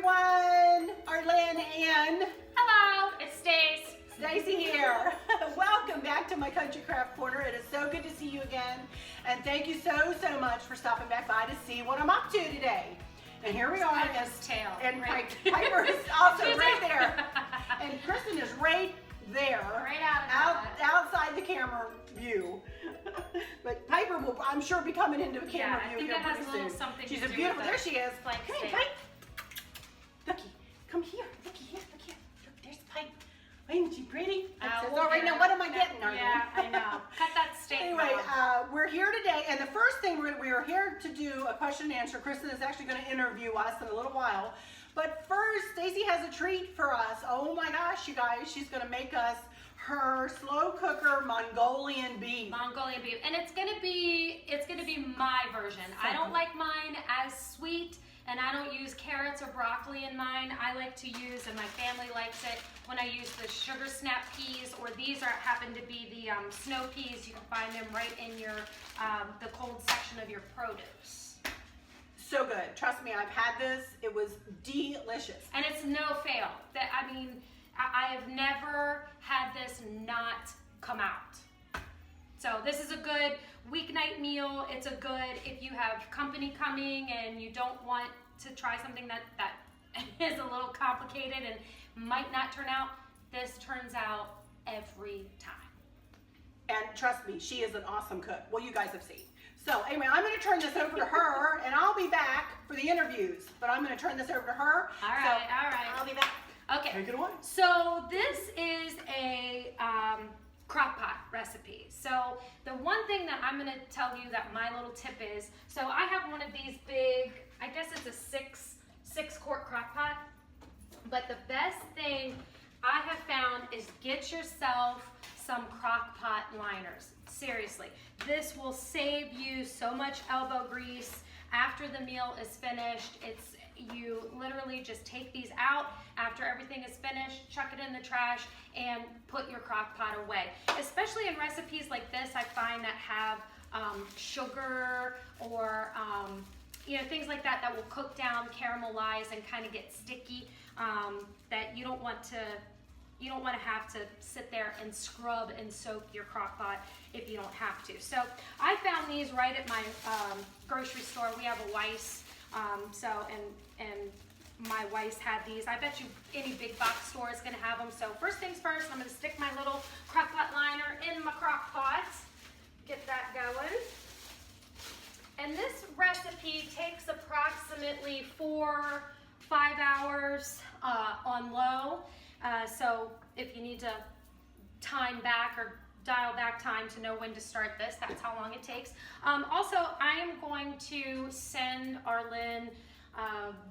everyone. Arlynn and hello, it's Stacey here. Welcome back to my Country Craft Corner. It is so good to see you again, and thank you so much for stopping back by to see what I'm up to today. And here we are. Piper's tail. And right. Piper is also right there, and Kristen is right there, right outside the camera view. But Piper will, I'm sure, be coming into the camera view here pretty soon. She's a beautiful. There she is. Come here, Pipe. Looky, come here. Looky here. Look here. Look, there's Pipe. Ain't she pretty? All right, now what am I getting? Yeah, I know. Cut that steak. Anyway, we're here today, and the first thing we are here to do a question and answer. Kristen is actually going to interview us in a little while. But first, Stacey has a treat for us. Oh my gosh, you guys, she's going to make us her slow cooker Mongolian beef. Mongolian beef, and it's gonna be my version. I don't like mine as sweet, and I don't use carrots or broccoli in mine. I like to use, and my family likes it, when I use the sugar snap peas, or these happen to be the snow peas. You can find them right in your the cold section of your produce. So good. Trust me, I've had this. It was delicious. And it's no fail. I have never had this not come out. So this is a good weeknight meal. It's a good, if you have company coming and you don't want to try something that is a little complicated and might not turn out, this turns out every time. And trust me, she is an awesome cook. Well, you guys have seen. So anyway, I'm going to turn this over to her, and I'll be back for the interviews. But I'm going to turn this over to her. All right. I'll be back. Okay. Take it away. So this is a Crock-Pot recipe. So the one thing that I'm going to tell you that my little tip is, so I have one of these big, I guess it's a six quart Crock-Pot. But the best thing I have found is get yourself some Crock-Pot liners. Seriously, this will save you so much elbow grease after the meal is finished. You literally just take these out after everything is finished, chuck it in the trash, and put your crock pot away. Especially in recipes like this, I find that have sugar or things like that will cook down, caramelize, and kind of get sticky. That you don't want to have to sit there and scrub and soak your crock pot if you don't have to. So I found these right at my grocery store. We have a Weiss. And my Weiss had these. I bet you any big box store is going to have them. So first things first, I'm going to stick my little crock-pot liner in my crock pot. Get that going. And this recipe takes approximately 4-5 hours on low. So if you need to time back or dial back time to know when to start this, that's how long it takes. Also, I am going to send Arlynn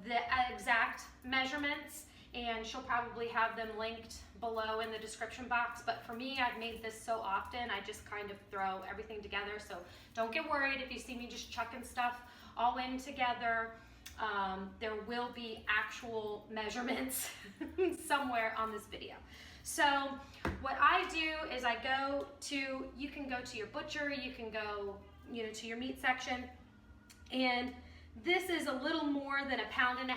the exact measurements, and she'll probably have them linked below in the description box. But for me, I've made this so often, I just kind of throw everything together. So don't get worried if you see me just chucking stuff all in together. There will be actual measurements somewhere on this video. So what I do is you can go to your butcher, you can go, to your meat section, and this is a little more than 1.5 pounds,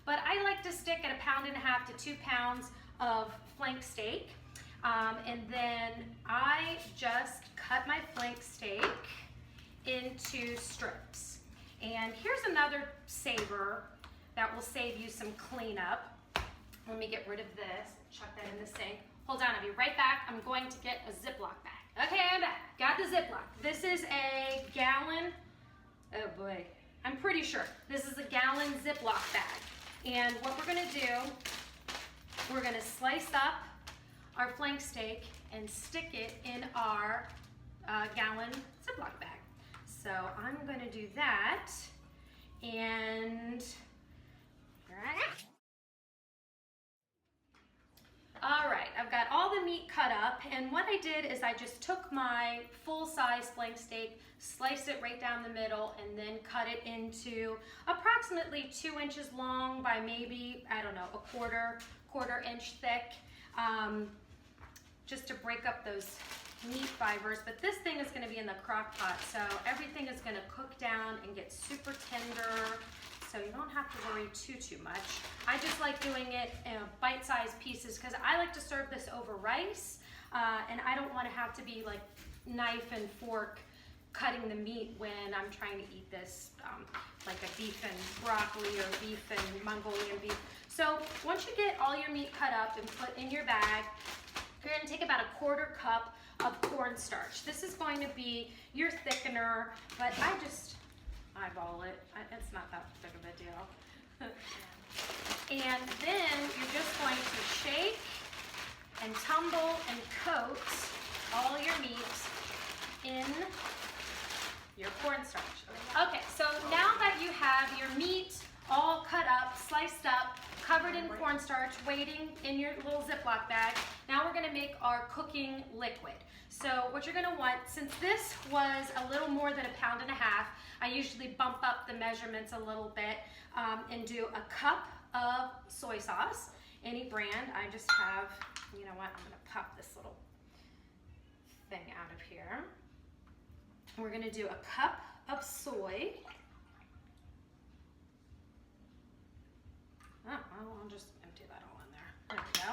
but I like to stick at 1.5 pounds to 2 pounds of flank steak. And then I just cut my flank steak into strips. And here's another saver that will save you some cleanup. Let me get rid of this, chuck that in the sink. Hold on, I'll be right back. I'm going to get a Ziploc bag. Okay, I'm back. Got the Ziploc. This is a gallon, oh boy, I'm pretty sure. This is a gallon Ziploc bag. And what we're gonna do, we're gonna slice up our flank steak and stick it in our gallon Ziploc bag. So I'm gonna do that, and all right, I've got all the meat cut up, and what I did is I just took my full-size flank steak, sliced it right down the middle, and then cut it into approximately 2 inches long by maybe, I don't know, a quarter inch thick, just to break up those meat fibers. But this thing is going to be in the crock pot, so everything is going to cook down and get super tender. so you don't have to worry too much. I just like doing it in bite-sized pieces because I like to serve this over rice, and I don't want to have to be like knife and fork cutting the meat when I'm trying to eat this like a beef and broccoli or beef and Mongolian beef. So once you get all your meat cut up and put in your bag, you're going to take about a 1/4 cup of cornstarch. This is going to be your thickener, but I just eyeball it. It's not that big of a deal. And then you're just going to shake and tumble and coat all your meat in your cornstarch. Okay, so now that you have your meat all cut up, sliced up, covered in cornstarch, waiting in your little Ziploc bag, now we're gonna make our cooking liquid. So what you're gonna want, since this was a little more than 1.5 pounds, I usually bump up the measurements a little bit and do a cup of soy sauce, any brand. I just have, you know what, I'm gonna pop this little thing out of here. We're gonna do a cup of soy. Oh, well, I'll just empty that all in there. There we go.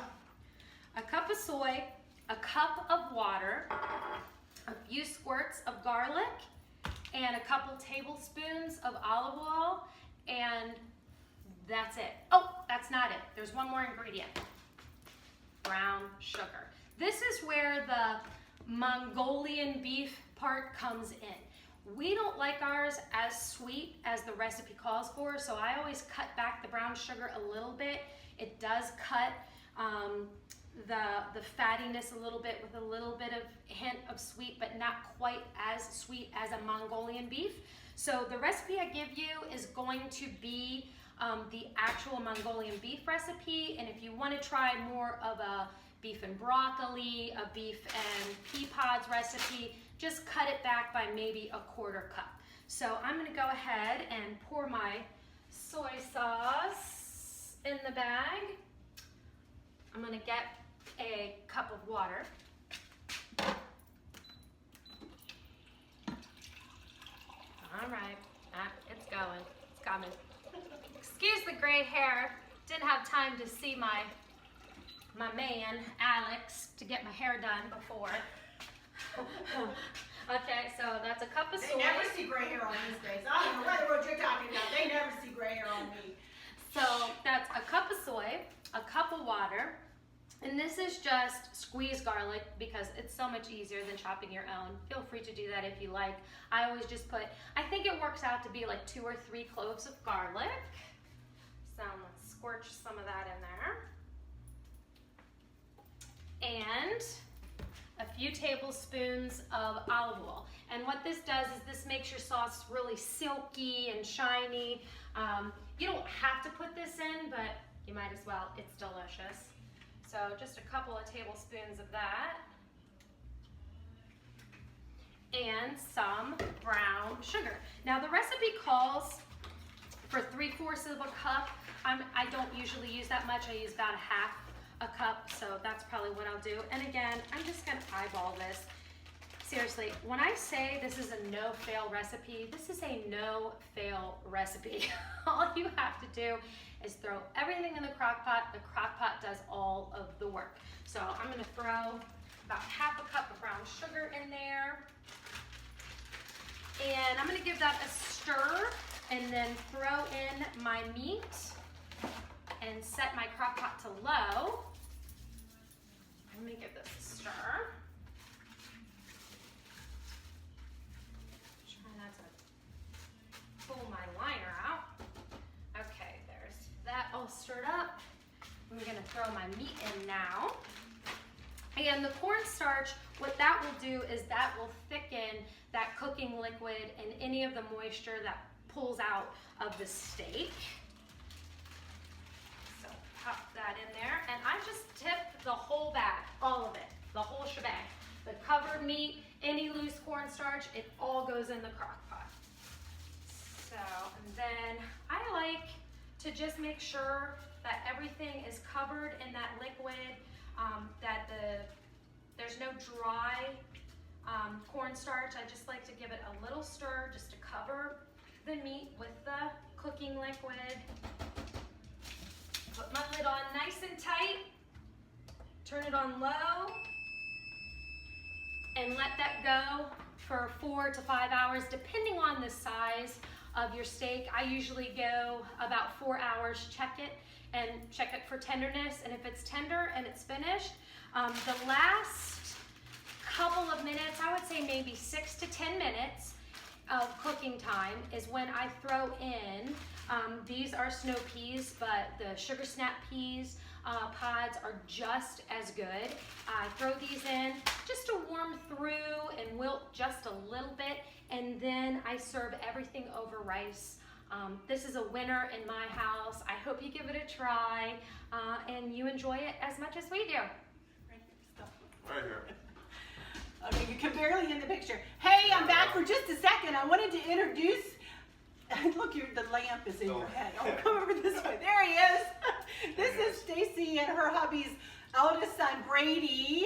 A cup of soy, a cup of water, a few squirts of garlic, and a couple tablespoons of olive oil, and that's it. Oh, that's not it. There's one more ingredient. Brown sugar. This is where the Mongolian beef part comes in. We don't like ours as sweet as the recipe calls for, so I always cut back the brown sugar a little bit. It does cut the fattiness a little bit with a little bit of hint of sweet, but not quite as sweet as a Mongolian beef. So the recipe I give you is going to be the actual Mongolian beef recipe, and if you want to try more of a beef and broccoli, a beef and pea pods recipe, just cut it back by maybe a 1/4 cup. So I'm gonna go ahead and pour my soy sauce in the bag. I'm gonna get a cup of water. All right, it's going, it's coming. Excuse the gray hair, didn't have time to see my man, Alex, to get my hair done before. Okay, so that's a cup of soy. They never see gray hair on these days. I don't know what you're talking about. They never see gray hair on me. So that's a cup of soy, a cup of water, and this is just squeezed garlic because it's so much easier than chopping your own. Feel free to do that if you like. I always just put, I think it works out to be like 2 or 3 cloves of garlic. So let's squirch some of that in there. And a few tablespoons of olive oil. And what this does is this makes your sauce really silky and shiny. You don't have to put this in, but you might as well. It's delicious. So just a couple of tablespoons of that. And some brown sugar. Now the recipe calls for 3/4 of a cup. I don't usually use that much. I use about 1/2 a cup, so that's probably what I'll do. And again, I'm just gonna eyeball this. Seriously, when I say this is a no-fail recipe, this is a no-fail recipe. All you have to do is throw everything in the crock pot. The crock pot does all of the work. So I'm gonna throw about 1/2 cup of brown sugar in there. And I'm gonna give that a stir and then throw in my meat and set my crock pot to low. Let me give this a stir. Try not to pull my liner out. Okay, there's that all stirred up. I'm gonna throw my meat in now. And the cornstarch, what that will do is that will thicken that cooking liquid and any of the moisture that pulls out of the steak. So pop that in there, and I just tip the whole bag, all of it, the whole shebang. The covered meat, any loose cornstarch, it all goes in the crock pot. So, and then I like to just make sure that everything is covered in that liquid, that there's no dry cornstarch. I just like to give it a little stir just to cover the meat with the cooking liquid. Put my lid on nice and tight. Turn it on low. And let that go for 4 to 5 hours, depending on the size of your steak. I usually go about 4 hours, check it for tenderness. And if it's tender and it's finished, the last couple of minutes, I would say maybe 6 to 10 minutes of cooking time is when I throw in, these are snow peas, but the sugar snap peas pods are just as good. I throw these in just to warm through and wilt just a little bit, and then I serve everything over rice. This is a winner in my house. I hope you give it a try and you enjoy it as much as we do. Right here. Okay, you can barely in the picture. Hey, I'm back for just a second. I wanted to introduce, look, the lamp is in your head. Oh, come over this way. There he is. This is Stacey and her hubby's eldest son, Greige.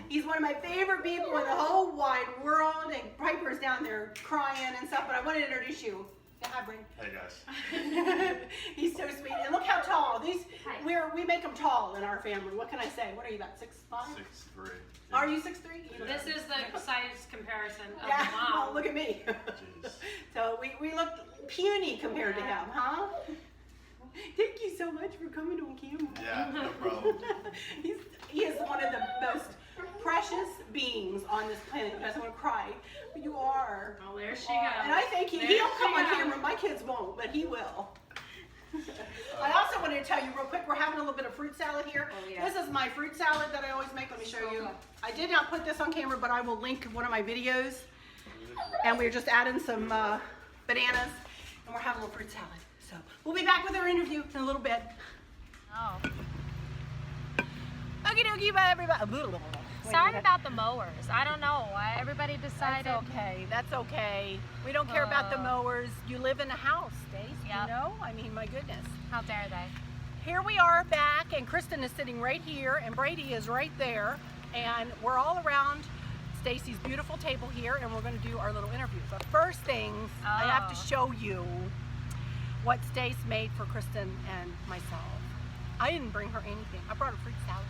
He's one of my favorite people in the whole wide world, and Piper's down there crying and stuff, but I want to introduce you. Hi, Bryn. Hey, guys. He's so sweet. And look how tall. We make them tall in our family. What can I say? What are you, about 6'5"? 6'3". Are you 6'3"? This is the size comparison of Yeah, mom. well, look at me. So we look puny compared to him, huh? Thank you so much for coming on camera. Yeah, no problem. He is one of the most precious beings on this planet. You guys want to cry, but you are. Oh, there she goes. And I think he'll come on camera. My kids won't, but he will. I also wanted to tell you real quick, we're having a little bit of fruit salad here. Oh, yeah. This is my fruit salad that I always make. Let me show you. I did not put this on camera, but I will link one of my videos. And we're just adding some bananas, and we're having a little fruit salad. So we'll be back with our interview in a little bit. Oh. Okie dokie, bye everybody. Sorry about the mowers. I don't know why everybody decided. That's okay. That's okay. We don't care about the mowers. You live in a house, Stace. Yep. You know? I mean, my goodness. How dare they? Here we are back, and Kristen is sitting right here, and Brady is right there, and we're all around Stacey's beautiful table here, and we're going to do our little interview. But first things, I have to show you what Stace made for Kristen and myself. I didn't bring her anything. I brought a fruit salad.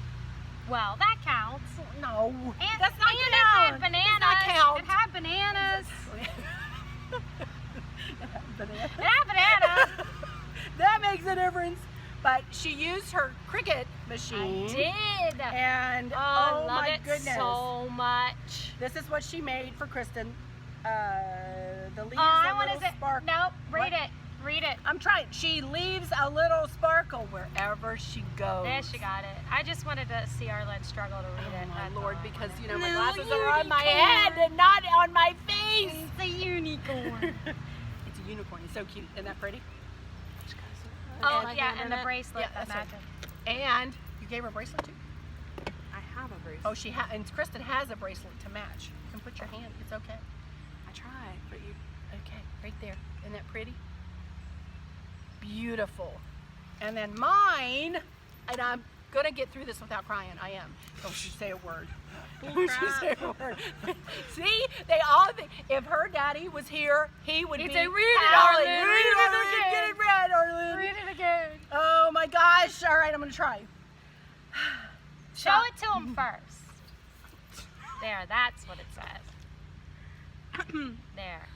Well, that counts. No, And, that's not and count. it had bananas. Does not count. It had bananas. Banana. It had bananas. That makes a difference. But she used her Cricut machine. I did. And oh, I love my it goodness. so much. This is what she made for Kristen. The leaves Oh, a what little is it? sparkle. Nope. Read What? it. Read it. I'm trying. She leaves a little sparkle wherever she goes. There she got it. I just wanted to see Arlynn struggle to read it. Oh my That's Lord, all I because wanted. you know my No, glasses are on my unicorn. head and not on my face. It's a unicorn. It's a unicorn. It's so cute. Isn't that pretty? Oh, And- yeah, and the bracelet. Yeah, that that's matches. And you gave her a bracelet too? I have a bracelet. Oh, and Kristen has a bracelet to match. You can put your hand. It's okay. I try, but you. Okay, right there. Isn't that pretty? Beautiful. And then mine, and I'm gonna get through this without crying. I am. Don't you say a word. Don't you say a word. See, they all think if her daddy was here, he would He'd be say, "Read it, howling. Arlynn, Read it, read it Arlynn. again." Get it read, Arlynn. Read it again. Oh my gosh. All right, I'm gonna try. Show it to him first. There, that's what it says. There.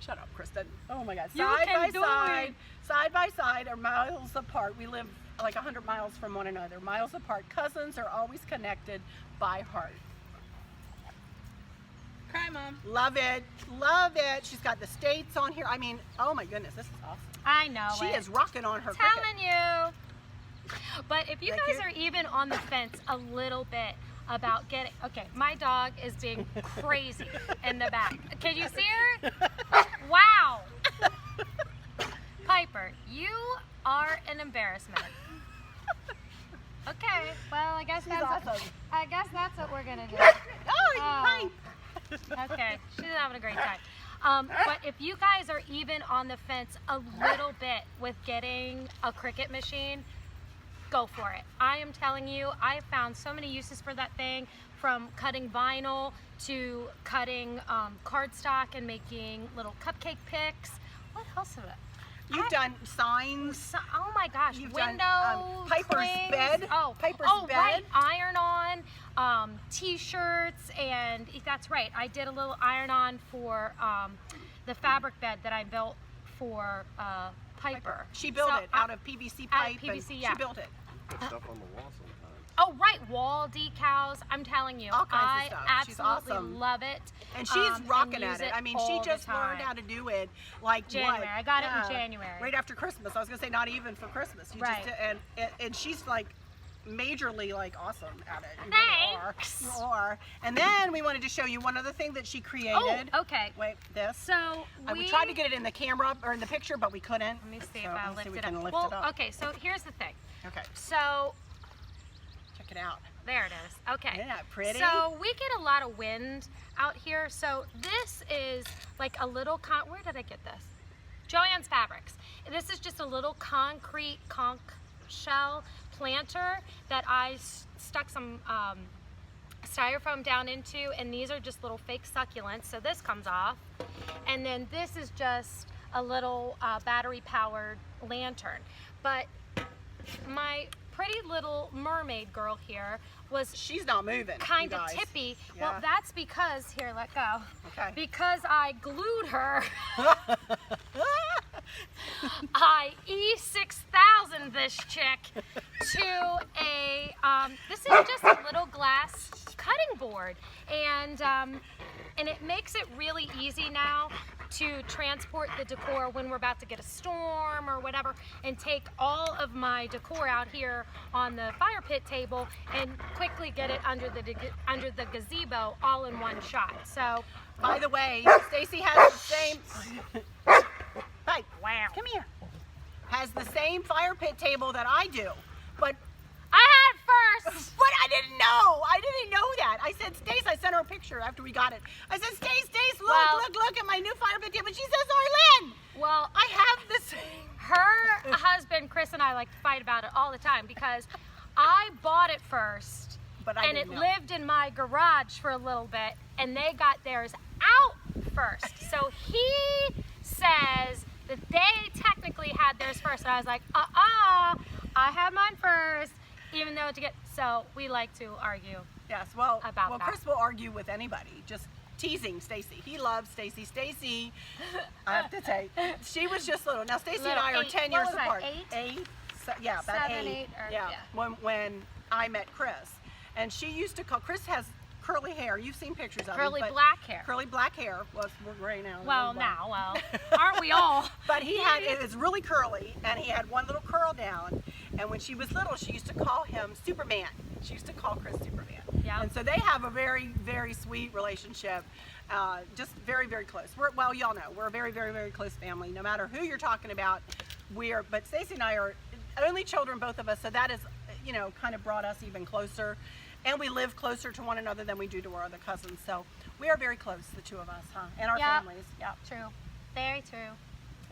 Shut up, Kristen. Oh my God. You Side can by do side, side by side are miles apart. We live like 100 miles from one another. Miles apart. Cousins are always connected by heart. Cry, Mom. Love it. Love it. She's got the states on here. I mean, oh my goodness, this is awesome. I know She it. is rocking on her Telling Cricut. you. But if you Thank guys you. are even on the fence a little bit about getting, okay, my dog is being crazy in the back. Can you see her? Wow. Piper, you are an embarrassment. Okay, well, I guess She's that's awesome. I guess that's what we're gonna do. Oh, Oh. hi. Okay, she's having a great time. But if you guys are even on the fence a little bit with getting a Cricut machine, go for it. I am telling you, I have found so many uses for that thing, from cutting vinyl to cutting cardstock and making little cupcake picks. What else of it? You've done signs. Oh my gosh, You've windows, done Piper's clings. bed. Oh, Piper's bed. Right, iron-on T-shirts, and that's right. I did a little iron-on for the fabric bed that I built for Piper. She built it out of PVC pipe. PVC, and yeah. She built it. Put stuff on the wall sometimes. Oh, right, wall decals. I'm telling you, All kinds of I stuff. She's absolutely awesome. love it. And she's rocking use at it. I mean, all she the just learned time. how to do it like January. what? I got it in January. Right after Christmas. I was gonna say not even for Christmas. You Right. Just, and she's like majorly like awesome at it. You Thanks. Really are. You are. And then we wanted to show you one other thing that she created. Oh, okay. Wait, this. So we tried to get it in the camera or in the picture, but we couldn't. Let me see So if I let's see lift we it can up. lift Well, it up. okay, so here's the thing. Okay. So Check it out. there it is. Okay. Isn't that pretty? So we get a lot of wind out here. So this is like a little where did I get this? Joann's Fabrics. This is just a little concrete conch shell planter that I stuck some styrofoam down into, and these are just little fake succulents. So this comes off, and then this is just a little battery powered lantern. But my pretty little mermaid girl here was She's not moving. kind you of guys. tippy. Yeah. Well, that's because, here, let go. Okay. Because I glued her. I E6000 this chick to a, this is just a little glass cutting board. And it makes it really easy now to transport the decor when we're about to get a storm or whatever, and take all of my decor out here on the fire pit table and quickly get it under the gazebo all in one shot. So, By the way, Stacey has the same. Hey, wow. come here. Has the same fire pit table that I do, but I had first. but I didn't know. I didn't know that. I said, Stace, I sent her a picture after we got it. I said, Stace, Well- look at my new fire pit table. She says, Arlynn, Well, I have the same. her husband Chris and I like to fight about it all the time because I bought it first, But I and it didn't know. lived in my garage for a little bit, and they got theirs out first. So he says that they technically had theirs first, and I was like, I had mine first, even though so we like to argue. Yes, well, About that. Chris will argue with anybody, just teasing Stacey. He loves Stacey. Stacey, I have to say, she was just little. Now, Stacey and Little, I are 8. 10 What years was I, apart. 8? So, yeah, about 7, 8. 8, or- yeah. yeah. When I met Chris, and she used to call. Chris has curly hair. You've seen pictures of Curly him. but black hair. Curly black hair. Well, we're gray now. Well, We're black. now, aren't we all? But it was really curly, and he had one little curl down. And when she was little, she used to call him Superman. She used to call Chris Superman. Yeah. And so they have a very, very sweet relationship. Just very, very close. Well, y'all know, we're a very, very, very close family. No matter who you're talking about, but Stacey and I are only children, both of us, so that is, kind of brought us even closer. And we live closer to one another than we do to our other cousins. So we are very close, the two of us, huh? And our Yep. families. Yeah. True. Very true.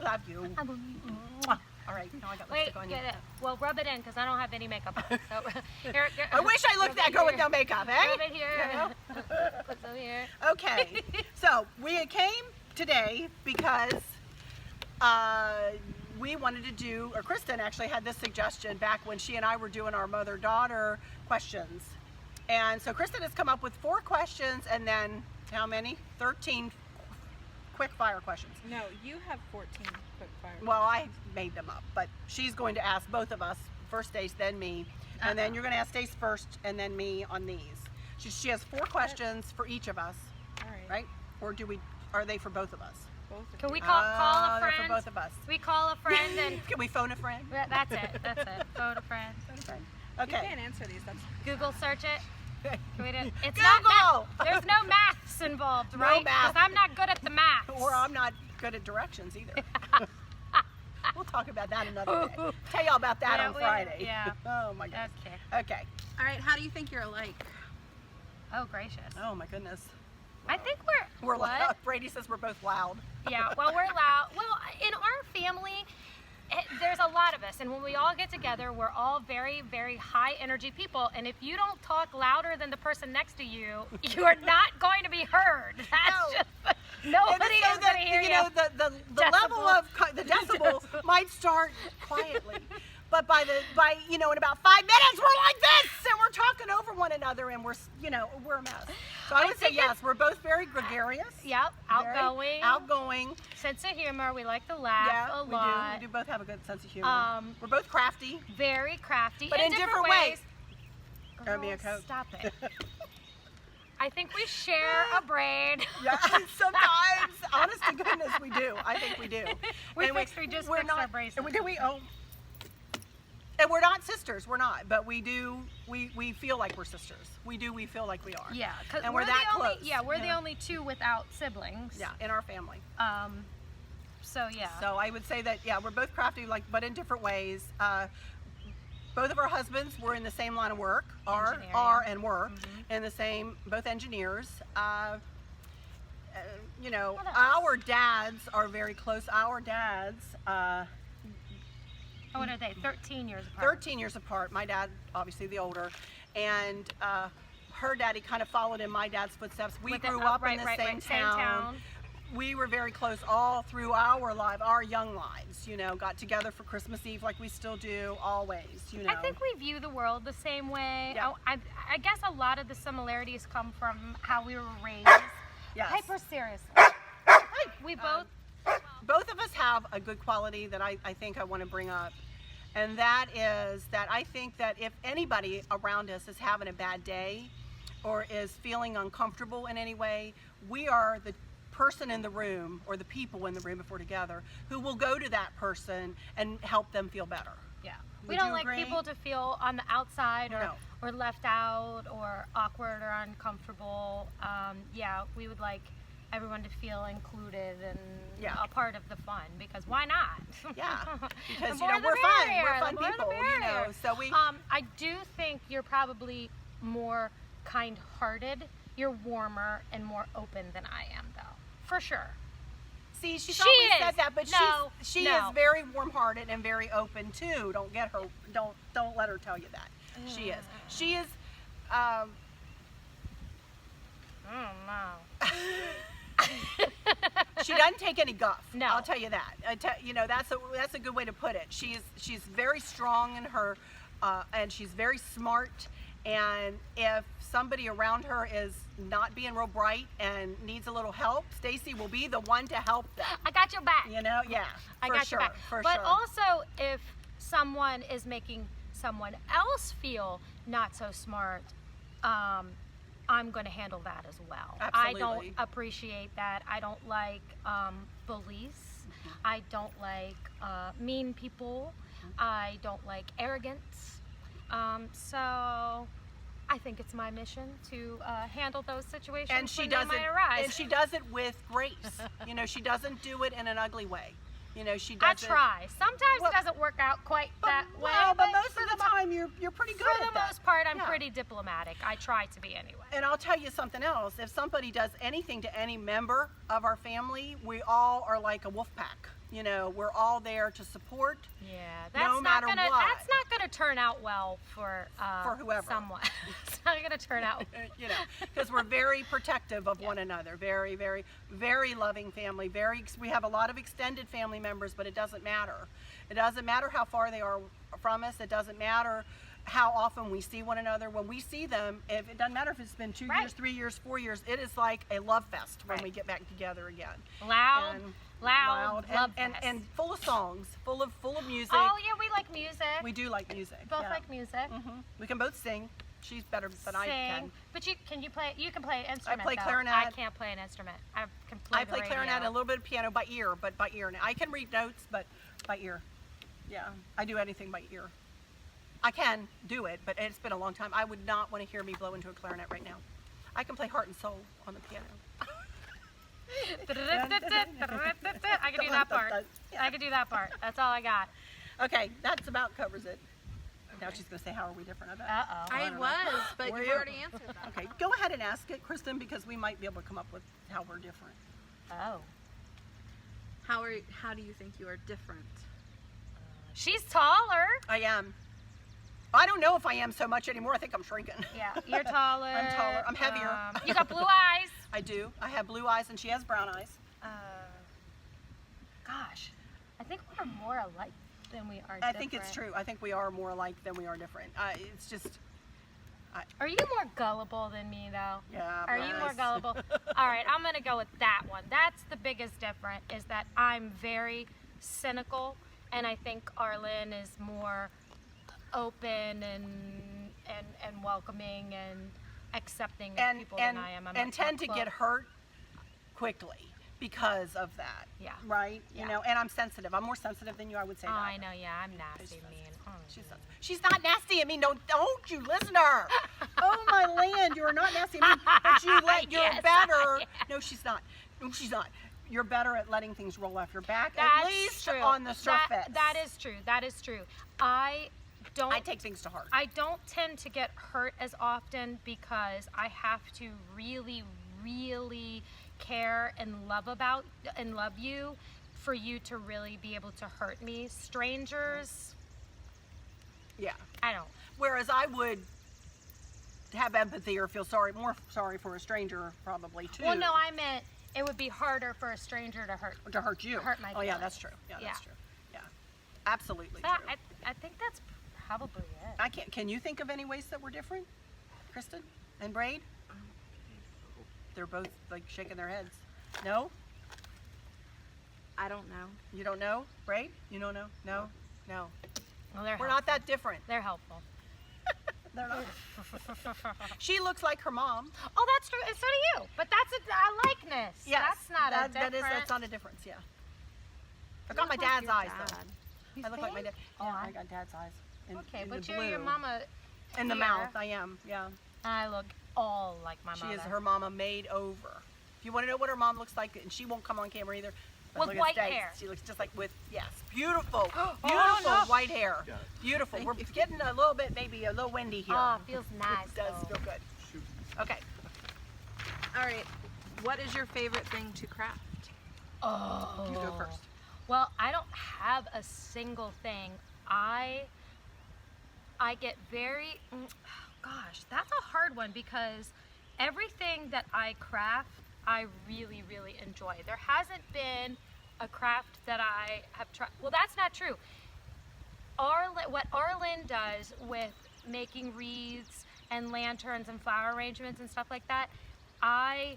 Love you. Mwah. All right, now I got Wait, lipstick on you. get it. Well, rub it in because I don't have any makeup on. So, here, I wish I looked rub that it girl with here. no makeup, eh? Rub it here. You know? Put some here. Okay, so we came today because we wanted to do, or Kristen actually had this suggestion back when she and I were doing our mother-daughter questions. And so Kristen has come up with 4 questions and then, how many? 13 quick fire questions. No, you have 14 quick fire. Well, I made them up, but she's going to ask both of us, first Stace, then me, and then you're going to ask Stace first and then me on these. She has 4 questions for each of us, All right. right? Or are they for both of us? Both of Can you. we call a They're friend? for both of us. We call a friend and Can we phone a friend? that's it. That's it. Phone a friend. Phone a friend. You Okay. can't answer these. That's Google search it. Can we do? It's Google! not math. There's no maths involved, No right? math. Because I'm not good at the maths. Or I'm not good at directions either. We'll talk about that another day. Tell y'all about that Yeah, on Friday. yeah. Oh my goodness. Okay. Okay. all right. How do you think you're alike? Oh gracious. Oh my goodness. I think We're what? loud. Brady says we're both loud. Yeah. Well, we're loud. Well, in our family, there's a lot of us, and when we all get together, we're all very, very high energy people, and if you don't talk louder than the person next to you, you are not going to be heard. That's just, nobody is going to hear you. You know, the level of the decibel might start quietly, but by in about 5 minutes we're like this, and we're talking over one another, and we're a mess. So I would say yes, we're both very gregarious. Yep, outgoing. Sense of humor. We like to laugh a lot. We do both have a good sense of humor. We're both crafty. Very crafty. But in different ways. Girl, me a Coke. Stop it. I think we share a brain. Yeah, sometimes. Honest to goodness, we do. I think we do. We just fixed our braces. And we're not sisters, we're not, but we feel like we're sisters. We feel like we are. Yeah, and we're that close. Yeah, we're the only two without siblings. Yeah, in our family. So yeah. So I would say that we're both crafty, but in different ways. Both of our husbands were in the same line of work, are and were in the same, both engineers. Our dads are very close. Our dads. What are they? 13 years apart. 13 years apart. My dad, obviously the older, and her daddy kind of followed in my dad's footsteps. We grew up in the same town. We were very close all through our young lives. Got together for Christmas Eve like we still do, always. I think we view the world the same way. Yeah. I guess a lot of the similarities come from how we were raised. Yes. Hyper seriously. We both of us have a good quality that I think I want to bring up, and that is that I think that if anybody around us is having a bad day or is feeling uncomfortable in any way, we are the person in the room, or the people in the room if we're together, who will go to that person and help them feel better. Yeah. Would We don't you like agree? people to feel on the outside or left out or awkward or uncomfortable. We would like everyone to feel included and a part of the fun, because why not? Yeah, because we're fun. We're fun people, So we. I do think you're probably more kind-hearted. You're warmer and more open than I am, though, for sure. See, she's always said that, but she is very warm-hearted and very open too. Don't let her tell you that. She is. She is. Oh no. She doesn't take any guff. No. I'll tell you that. That's a good way to put it. She's very strong in her, and she's very smart. And if somebody around her is not being real bright and needs a little help, Stacey will be the one to help them. I got your back. I got your back. But also, if someone is making someone else feel not so smart, I'm going to handle that as well. Absolutely. I don't appreciate that. I don't like bullies. I don't like mean people. I don't like arrogance. So I think it's my mission to handle those situations when they might arise. And she does it with grace. She doesn't do it in an ugly way. She does. I try. Sometimes it doesn't work out quite that way. But most of the time you're pretty good at that. For the most part, I'm pretty diplomatic. I try to be anyway. And I'll tell you something else. If somebody does anything to any member of our family, we all are like a wolf pack. We're all there to support. Yeah, that's not gonna turn out well for whoever. Someone. It's not gonna turn out. Because we're very protective of one another. Very, very, very loving family. We have a lot of extended family members, but it doesn't matter. It doesn't matter how far they are from us. It doesn't matter how often we see one another. When we see them, it doesn't matter if it's been 2 years, 3 years, 4 years. It is like a love fest when we get back together again. Loud love and full of songs, full of music. Oh yeah, we like music. We do like music. Both like music. We can both sing. She's better than I can. But you can play an instrument. I play though. clarinet. I can't play an instrument. I play clarinet and a little bit of piano by ear, but by ear. I can read notes, but by ear. Yeah, I do anything by ear. I can do it, but it's been a long time. I would not want to hear me blow into a clarinet right now. I can play Heart and Soul on the piano. I can do that part. I can do that part. That's all I got. Okay, that's about covers it. Now she's going to say, how are we different? I was, but you already answered that. Okay, go ahead and ask it, Kristen, because we might be able to come up with how we're different. Oh. How do you think you are different? She's taller. I am. I don't know if I am so much anymore. I think I'm shrinking. Yeah, you're taller. I'm taller. I'm heavier. You got blue eyes. I do. I have blue eyes and she has brown eyes. Gosh, I think we're more alike than we are different. I think it's true. I think we are more alike than we are different. It's just... Are you more gullible than me, though? Yeah. Are you more gullible? All right, I'm going to go with that one. That's the biggest difference, is that I'm very cynical, and I think Arlynn is more open and welcoming and accepting of people than I am. And tend to get hurt quickly because of that. Yeah. Right? Yeah. You know, and I'm sensitive. I'm more sensitive than you, I would say. Oh, that. I know, yeah, I'm nasty, mean. She's not nasty. I mean, don't you listen to her. Oh my land, you are not nasty. I mean, but you're Yes, better. No, she's not. No, she's not. You're better at letting things roll off your back, at least true. on the surface. That is true. That is true. I take things to heart. I don't tend to get hurt as often because I have to really, really care and love you for you to really be able to hurt me. Strangers, yeah. I don't. Whereas I would have empathy or feel more sorry for a stranger probably too. Well, no, I meant it would be harder for a stranger to hurt you. Hurt my Oh yeah, feelings. that's true. Yeah, that's Yeah. true. Yeah. Absolutely So true. I think that's probably it. I can't. Can you think of any ways that we're different, Kristen and Braid? They're both like shaking their heads. No? I don't know. You don't know? Braid? You don't know? No? No. Well, they're We're helpful. not that different. They're helpful. They're not. She looks like her mom. Oh, that's true. And so do you. But that's a likeness. Yes. That's not a difference. That's not a difference, yeah. I got my dad's eyes though. I look like my dad. Oh, Yeah, I got dad's eyes. Okay, in but the you're your blue. mama. In the here. mouth, I am, yeah. I look all like my She mother. is her mama made over. If you want to know what her mom looks like, and she won't come on camera either. but With look at white Stacey. hair. She looks just like with, yes, beautiful, Oh, beautiful no. white hair. Got it. Beautiful. We're getting a little bit, maybe a little windy here. Oh, it feels nice. It does though. feel good. Shoot. Okay. All right. What is your favorite thing to craft? Oh. You go first. Well, I don't have a single thing. I get very, gosh, that's a hard one because everything that I craft, I really, really enjoy. There hasn't been a craft that I have tried. Well, that's not true. What Arlynn does with making wreaths and lanterns and flower arrangements and stuff like that, I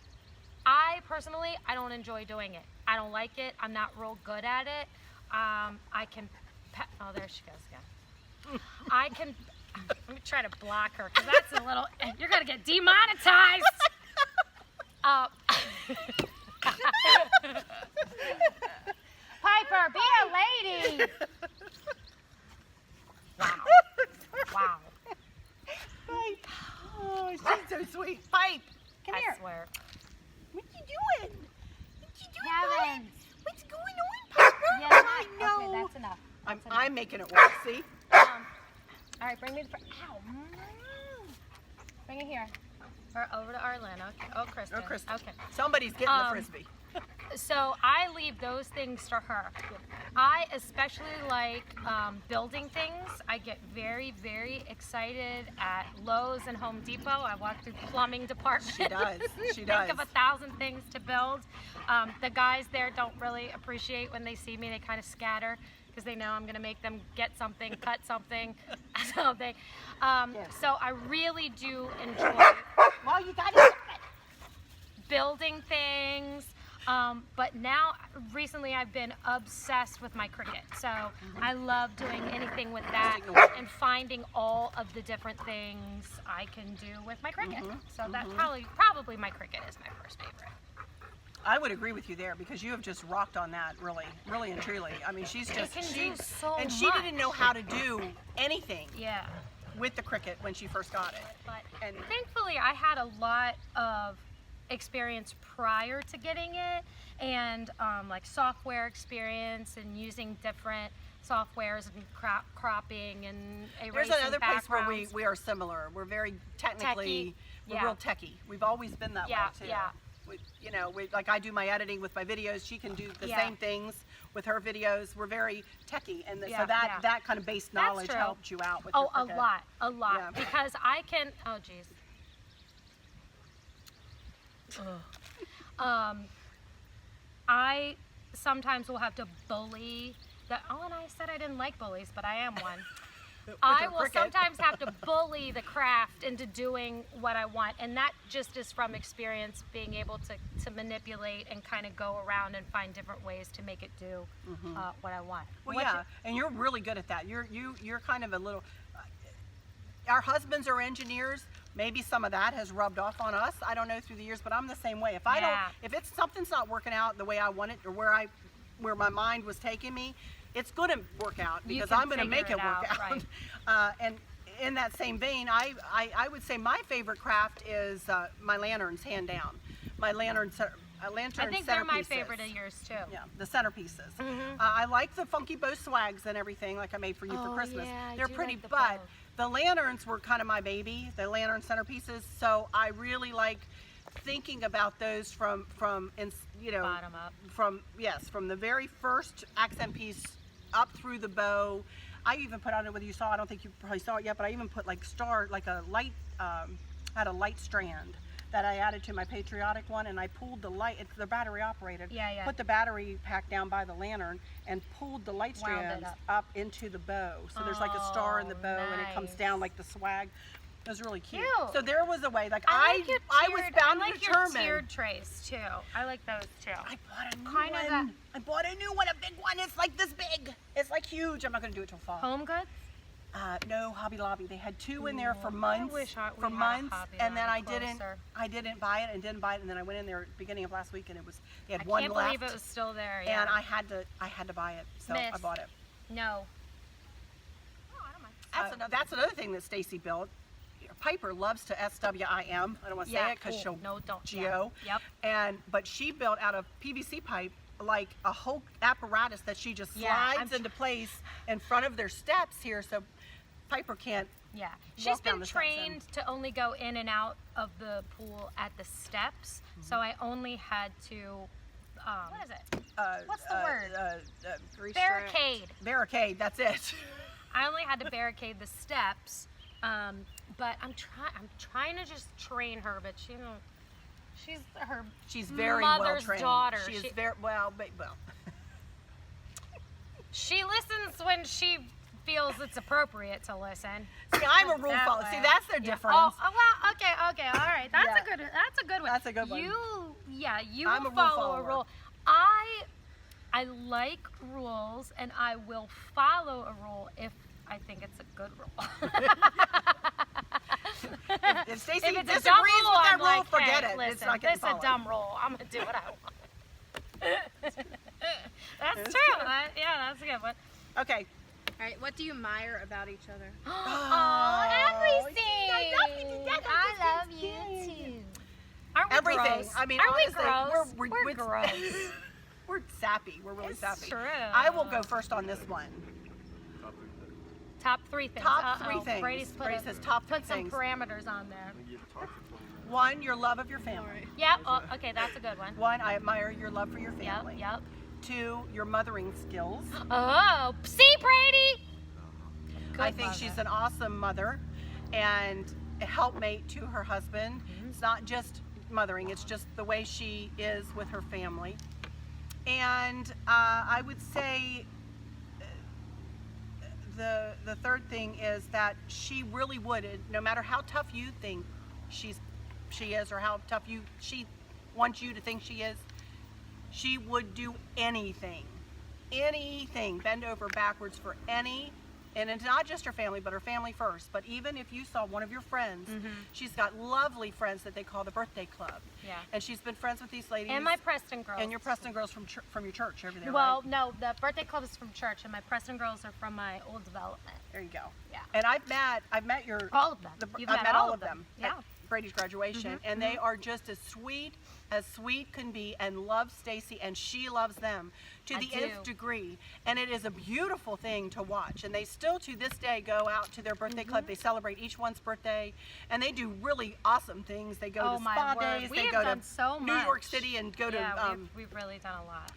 personally, I don't enjoy doing it. I don't like it. I'm not real good at it. I can, oh, there she goes again. I can, let me try to block her because that's a little, you're going to get demonetized. Piper, be a lady. Wow. Wow. Pipe. Oh, she's so sweet. Pipe. Come here. I swear. What you doing? What you doing, Kevin. Pipe? What's going on, Piper? Yeah, I know. okay, that's enough. I'm making it work, see? All right, bring me the, ow. Bring it here. Or over to Arlynn. Okay. Oh, Kristen. Oh, Kristen. Okay. Somebody's getting the frisbee. So I leave those things to her. I especially like building things. I get very, very excited at Lowe's and Home Depot. I walk through the plumbing department. She does. She does. Think of 1,000 things to build. The guys there don't really appreciate when they see me. They kind of scatter because they know I'm going to make them get something, cut something, something. So I really do enjoy Well, you got it. building things. But now, recently, I've been obsessed with my Cricut. So I love doing anything with that and finding all of the different things I can do with my Cricut. So that's probably my Cricut is my first favorite. I would agree with you there because you have just rocked on that really, really and truly. I mean, she's just, can do so and she much. didn't know how to do anything Yeah. with the Cricut when she first got it. But And thankfully, I had a lot of experience prior to getting it, and like software experience and using different softwares and cropping and erasing there's another place where backgrounds. we are similar. We're very technically, we're Yeah. real techie. We've always been that Yeah, way too. yeah. Like I do my editing with my videos. She can do the Yeah. same things with her videos were very techie, and Yeah, so that yeah. that kind of base That's knowledge true. helped you out with Oh, your a Cricut. lot, Yeah. because I can. Oh, geez. I sometimes will have to bully the. Oh, and I said I didn't like bullies, but I am one. I your will Cricut. sometimes have to bully the craft into doing what I want, and that just is from experience, being able to manipulate and kind of go around and find different ways to make it do what I want. Well, Which- yeah, and you're really good at that. You're kind of a little. Our husbands are engineers. Maybe some of that has rubbed off on us. I don't know through the years, but I'm the same way. If I Yeah. don't, if it's something's not working out the way I want it or where my mind was taking me, it's going to work out You because can I'm going to make figure it it work out, out. right. And in that same vein, I would say my favorite craft is my lanterns, hand down. My lantern I think they're my centerpieces. favorite of yours too. Yeah, the centerpieces. I like the funky bow swags and everything like I made for you for Oh, Christmas. yeah, I They're do pretty, like the but bow. the lanterns were kind of my baby, the lantern centerpieces. So I really like thinking about those from Bottom up. from the very first accent piece up through the bow. I even put on it, whether you saw, I don't think you probably saw it yet, but I even put like a light, had a light strand that I added to my patriotic one, and I pulled the light, they're battery operated. Yeah, yeah. Put the battery pack down by the lantern and pulled the light Wound it strands up. up into the bow. So there's like a star in the Oh, bow and it comes nice. down like the swag. It was really cute. Cute. So there was a way, like I like your I was tiered- bound I and like your determined. tiered trays too. I like those too. I bought a new Kind of one. that- I bought a new one, a big one. It's like this big. It's like huge. I'm not going to do it till fall. Home goods? No, Hobby Lobby. They had two in there for Ooh, months. I wish we for had a months, Hobby and then Lobby I didn't. closer. I didn't buy it and didn't buy it, and then I went in there at the beginning of last week, and they had I one can't left, believe it was still there. Yeah. and I had to buy it, so I Miss. bought it. No. Oh, I don't mind. That's another thing that Stacey built. Piper loves to SWIM. I don't want to say it because cool. she'll No, don't. geo. Yeah. Yep. But she built out of PVC pipe like a whole apparatus that she just Yeah, slides into place in front of their steps here, so Piper can't. Yeah. She's Walk down been the steps trained to only go in and out of the pool at the steps, so I only had to. What is it? What's the word? Barricade. Barricade. That's it. I only had to barricade the steps, but I'm trying to just train her, but she's her She's very well mother's trained. daughter. She is very well. She listens when she feels it's appropriate to listen. See, I'm a rule That follower. way. See, that's the Yeah. difference. Oh, well, okay, all right. That's Yeah. a good one. That's a good one. You I'm will a rule follow follower. a rule. I like rules, and I will follow a rule if I think it's a good rule. If Stacey If it's a disagrees dumb with rule, that I'm rule, like, forget hey, it. listen, It's not this getting is a followed. dumb rule. I'm gonna do what I want. That's It's true. true. That's a good one. Okay. All right, what do you admire about each other? Everything. I love you to death. I I love just you can't too. Aren't we Everything. gross? I mean, Aren't honestly, we gross? we're We're gross. we're sappy. We're really It's sappy. true. I will go first on this one. Top three things. Top Uh-oh. three things. Brady's Brady says top put three some things. parameters on there. One, your love of your family. Yeah. Oh, okay, that's a good one. One, I admire your love for your Yep. family. Yep. Two, your mothering skills. Oh, see, Brady. I Good think mother. she's an awesome mother and a helpmate to her husband. Mm-hmm. It's not just mothering, it's just the way she is with her family. And I would say the third thing is that she really would, no matter how tough you think she is or how tough she wants you to think she is, she would do anything, bend over backwards for any. And it's not just her family, but her family first. But even if you saw one of your friends, she's got lovely friends that they call the birthday club. Yeah. And she's been friends with these ladies. And my Preston girls. And your Preston girls from your church over there, Well, right? no, the birthday club is from church, and my Preston girls are from my old development. There you go. Yeah. And I've met your All of them. You've I've met all of them. Yeah. At Brady's graduation, and they are just as sweet can be, and love Stacey, and she loves them to I the do. nth degree. And it is a beautiful thing to watch. And they still to this day go out to their birthday club. They celebrate each one's birthday, and they do really awesome things. They go Oh, to my spa word. days. We they have go done to so New York much. City and go Yeah, to. we've really done a lot.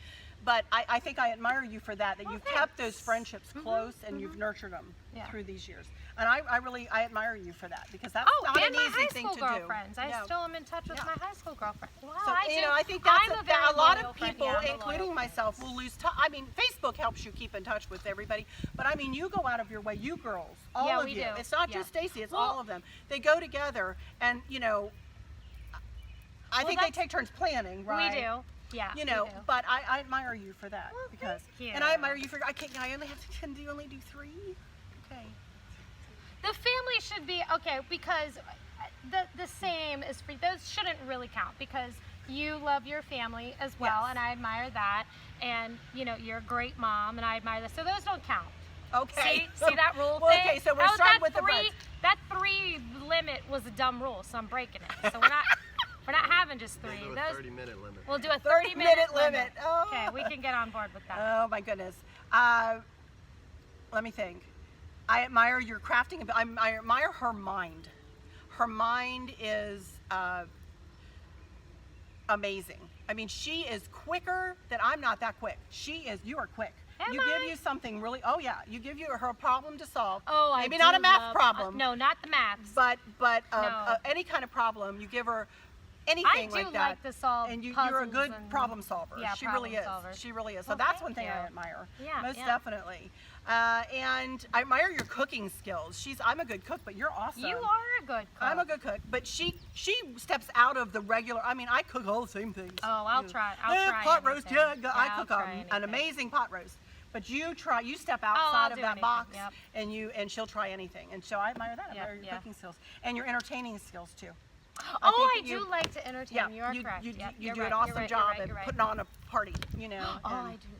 but I think I admire you for that you've kept those friendships close and you've nurtured them through these years. And I really admire you for that, because that's not an easy thing to do. Girlfriends. I still am in touch with my high school girlfriend. Wow, so, I think that's a lot of people, including myself, will lose touch. I mean, Facebook helps you keep in touch with everybody, but I mean, you go out of your way, you girls, all of you. Do. It's not just Stacey, it's all of them. They go together, and I think they take turns planning, right? We do. Yeah, but I admire you for that, because, and I admire you for. I only have to. Can you only do 3? Okay. The family should be okay, because the same is for those shouldn't really count, because you love your family as well, and I admire that, and you're a great mom, and I admire that. So those don't count. Okay. See that rule thing? Okay, so we're starting with the buds. That 3 limit was a dumb rule, so I'm breaking it. So we're not having just 3. We'll do a 30-minute limit. We'll do a 30-minute limit. Oh. Okay, we can get on board with that. Oh my goodness. Let me think. I admire your crafting. I admire her mind. Her mind is amazing. I mean, she is quicker than I'm not that quick. You are quick. Give you something really, you give her a problem to solve. Oh, maybe not a math problem. No, not the maths. But any kind of problem, you give her anything like that. I do like to solve and puzzles. You're a good problem solver. Yeah, she really is. She really is. So that's one thing I admire. Yeah, most definitely. And I admire your cooking skills. I'm a good cook, but you're awesome. You are a good cook. I'm a good cook, but she steps out of the regular. I mean, I cook all the same things. Oh, I'll try. I'll try pot roast. anything. I cook an amazing pot roast. But you step outside of that box, and she'll try anything. And so I admire that. I admire your cooking skills and your entertaining skills too. I do like to entertain. Yeah, you are correct. You do an awesome job at putting on a party. I do. Yeah, I do like to do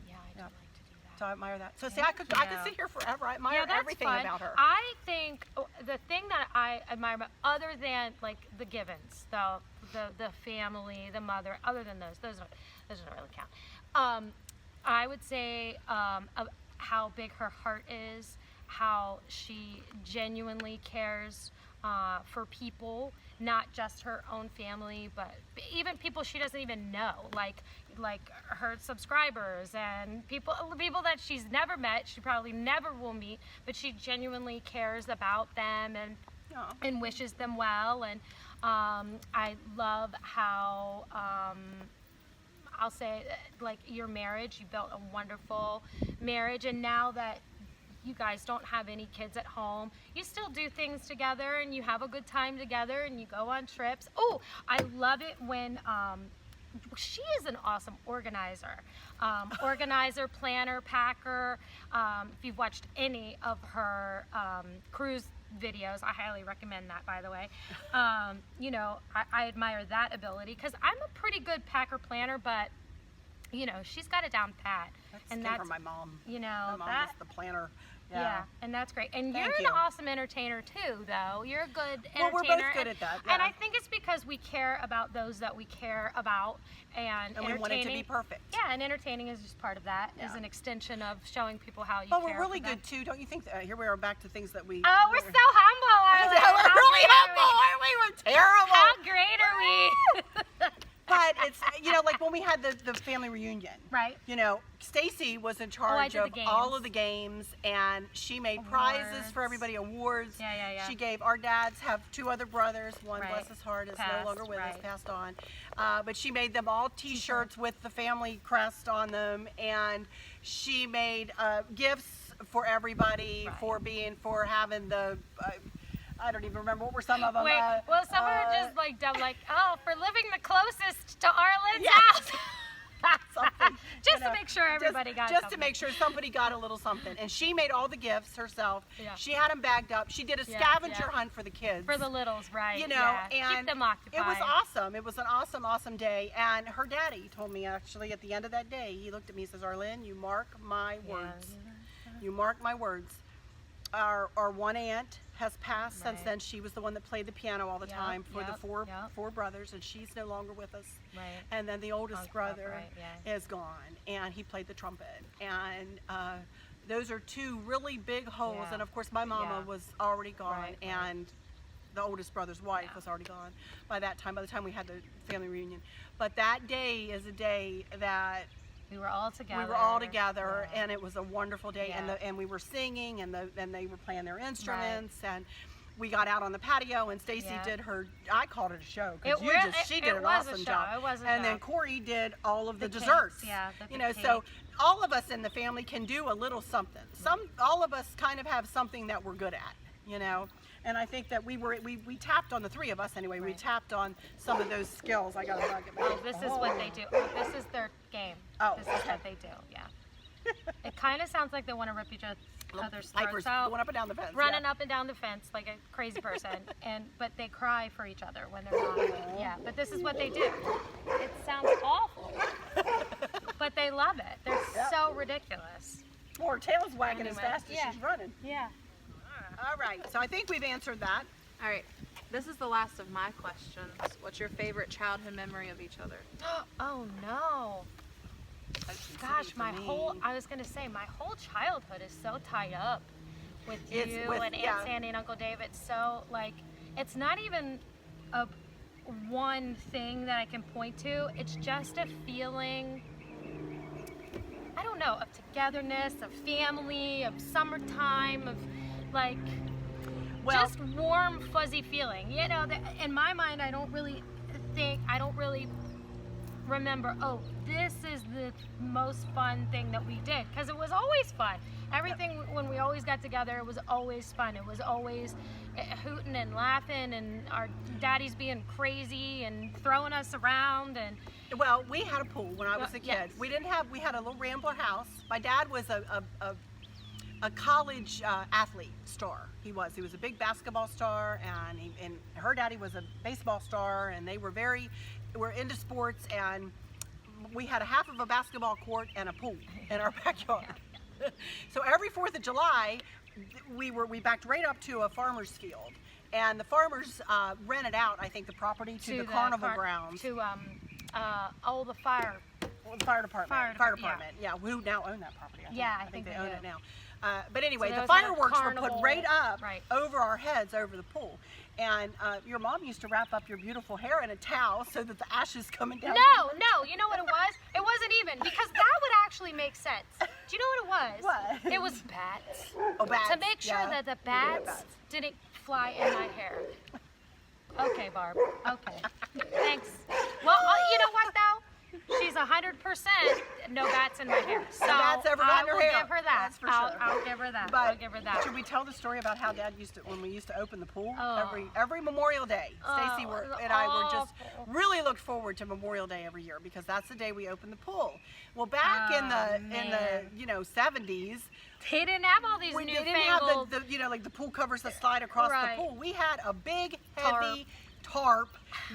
that. So I admire that. So see, I could sit here forever. I admire everything about her. I think the thing that I admire about, other than like the givens, the family, the mother, other than those don't really count. I would say how big her heart is, how she genuinely cares for people, not just her own family, but even people she doesn't even know, like her subscribers and people that she's never met, she probably never will meet, but she genuinely cares about them and wishes them well. And I love how I'll say, like, your marriage, you built a wonderful marriage, and now that you guys don't have any kids at home, you still do things together and you have a good time together and you go on trips. Oh, I love it when she is an awesome organizer. Organizer, planner, packer. If you've watched any of her cruise videos, I highly recommend that, by the way. I admire that ability, because I'm a pretty good packer planner, but she's got it down pat. That's from my mom. My mom was the planner. Yeah, and that's great. And you're an awesome entertainer too, though. You're a good entertainer. Well, we're both good at that. Yeah. And I think it's because we care about those that we care about, and we want it to be perfect. Yeah, and entertaining is just part of that. Is an extension of showing people how you care. But we're really good too, don't you think? Here we are back to things that we. Oh, we're so humble. We're really humble, aren't we? We're terrible. How great are we? But it's, like when we had the family reunion. Right. Stacy was in charge of all of the games, and she made prizes for everybody, awards. Yeah. She gave, our dads have 2 other brothers. One, bless his heart, is no longer with us, passed on. But she made them all T-shirts with the family crest on them, and she made gifts for everybody for having the... I don't even remember, what were some of them? Some are just like dumb, like, for living the closest to Arlynn's house. Something. Just to make sure everybody got something. Just to make sure somebody got a little something. And she made all the gifts herself. Yeah. She had them bagged up. She did a scavenger hunt for the kids. For the littles, right. And keep them occupied. It was awesome. It was an awesome, awesome day. And her daddy told me, actually, at the end of that day, he looked at me and says, Arlynn, you mark my words. You mark my words. Our one aunt has passed since then. She was the one that played the piano all the time for the four brothers, and she's no longer with us. Right. And then the oldest brother is gone, and he played the trumpet. And those are 2 really big holes. And of course, my mama was already gone, and the oldest brother's wife was already gone by the time we had the family reunion. But that day is a day that We were all together. We were all together, yeah. and it was a wonderful day. Yeah. And we were singing, and they were playing their instruments, and we got out on the patio, and Stacey did her. I called it a show because she did an awesome job. It was a and show. then Corey did all of the cakes, desserts. yeah, so all of us in the family can do a little something. All of us kind of have something that we're good at, And I think that we tapped on, the three of us anyway. Right. We tapped on some of those skills. I got to bug it. Oh, this is what they do. Oh, this is their game. Oh, this is what they do. Yeah. It kind of sounds like they want to rip each other's throats out. Going up and down the fence. Running up and down the fence like a crazy person, but they cry for each other when they're not. Yeah, but this is what they do. It sounds awful, but they love it. They're so ridiculous. Well, her tail's wagging as Anyway, fast as she's running. Yeah. All right, so I think we've answered that. All right. This is the last of my questions. What's your favorite childhood memory of each other? Oh no. Gosh, I was gonna say, my whole childhood is so tied up with you and Aunt Sandy and Uncle David. So, like, it's not even a one thing that I can point to. It's just a feeling, I don't know, of togetherness, of family, of summertime, of like, just warm, fuzzy feeling. In my mind, I don't really remember, oh, this is the most fun thing that we did, because it was always fun. Everything, when we always got together, it was always fun. It was always hooting and laughing, and our daddies being crazy and throwing us around. And well, we had a pool when I was a kid. Yes. We had a little Rambler house. My dad was a college athlete star. He was a big basketball star, and her daddy was a baseball star, and they were into sports, and we had a half of a basketball court and a pool in our backyard. So every 4th of July, we backed right up to a farmer's field, and the farmers rented out, I think, the property to the carnival grounds. To the fire. Well, the fire department. Fire department. Yeah, who now own that property? I think they own it now. But anyway, So the fireworks were put right up right over our heads over the pool. And your mom used to wrap up your beautiful hair in a towel so that the ashes coming down. No, you know what it was? It wasn't even, because that would actually make sense. Do you know what it was? What? It was bats. Oh, bats. To make sure that the bats didn't fly in my hair. Okay, Barb. Okay. Thanks. Well, you know what though? She's 100% no bats in my hair. So bats ever got in her hair. I'll give her that. That's for sure. I'll give her that. But I'll give her that. Should we tell the story about how Dad when we used to open the pool Oh. every Memorial Day? Stacey and I were just really looked forward to Memorial Day every year, because that's the day we opened the pool. Well, back in the 70s, they didn't have all these we newfangled. didn't have the like the pool covers that slide across the pool. We had a big heavy tarp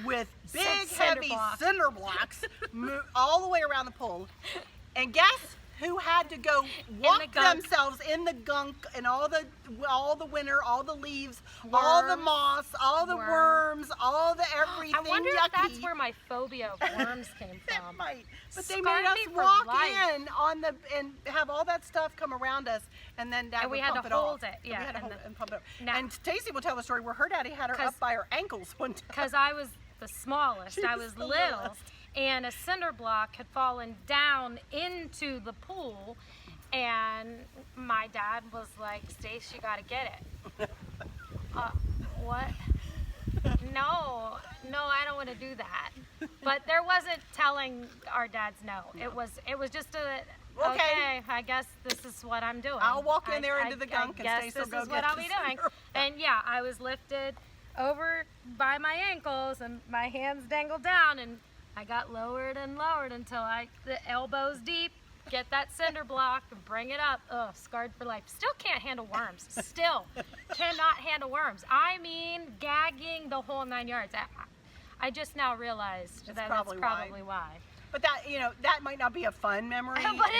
with big heavy cinder blocks all the way around the pool. And guess who had to go walk themselves in the gunk and all the winter, all the leaves, all the moss, all the worms, all the everything. I wonder yucky. if that's where my phobia of worms came That from. might. But they Scarred made us me for walk life. in and have all that stuff come around us, and then Dad And we would had pump to it off. hold it, We yeah, had to and hold it and pump it up. Now- And Stacey will tell the story where her daddy had her up by her ankles one time. Because I was the smallest. She I was was the little. littlest. And a cinder block had fallen down into the pool. And my dad was like, Stace, you gotta get it. What? No, I don't want to do that. But there wasn't telling our dads no. It was just okay, I guess this is what I'm doing. I'll walk in there into the gunk and guess Stace will this go is get what I'll the be doing. cinder. And yeah, I was lifted over by my ankles and my hands dangled down, and I got lowered and lowered until the elbows deep, get that cinder block and bring it up. Ugh, scarred for life. Still can't handle worms. Still cannot handle worms. I mean, gagging the whole 9 yards. I just now realized that's probably why. But that, that might not be a fun memory.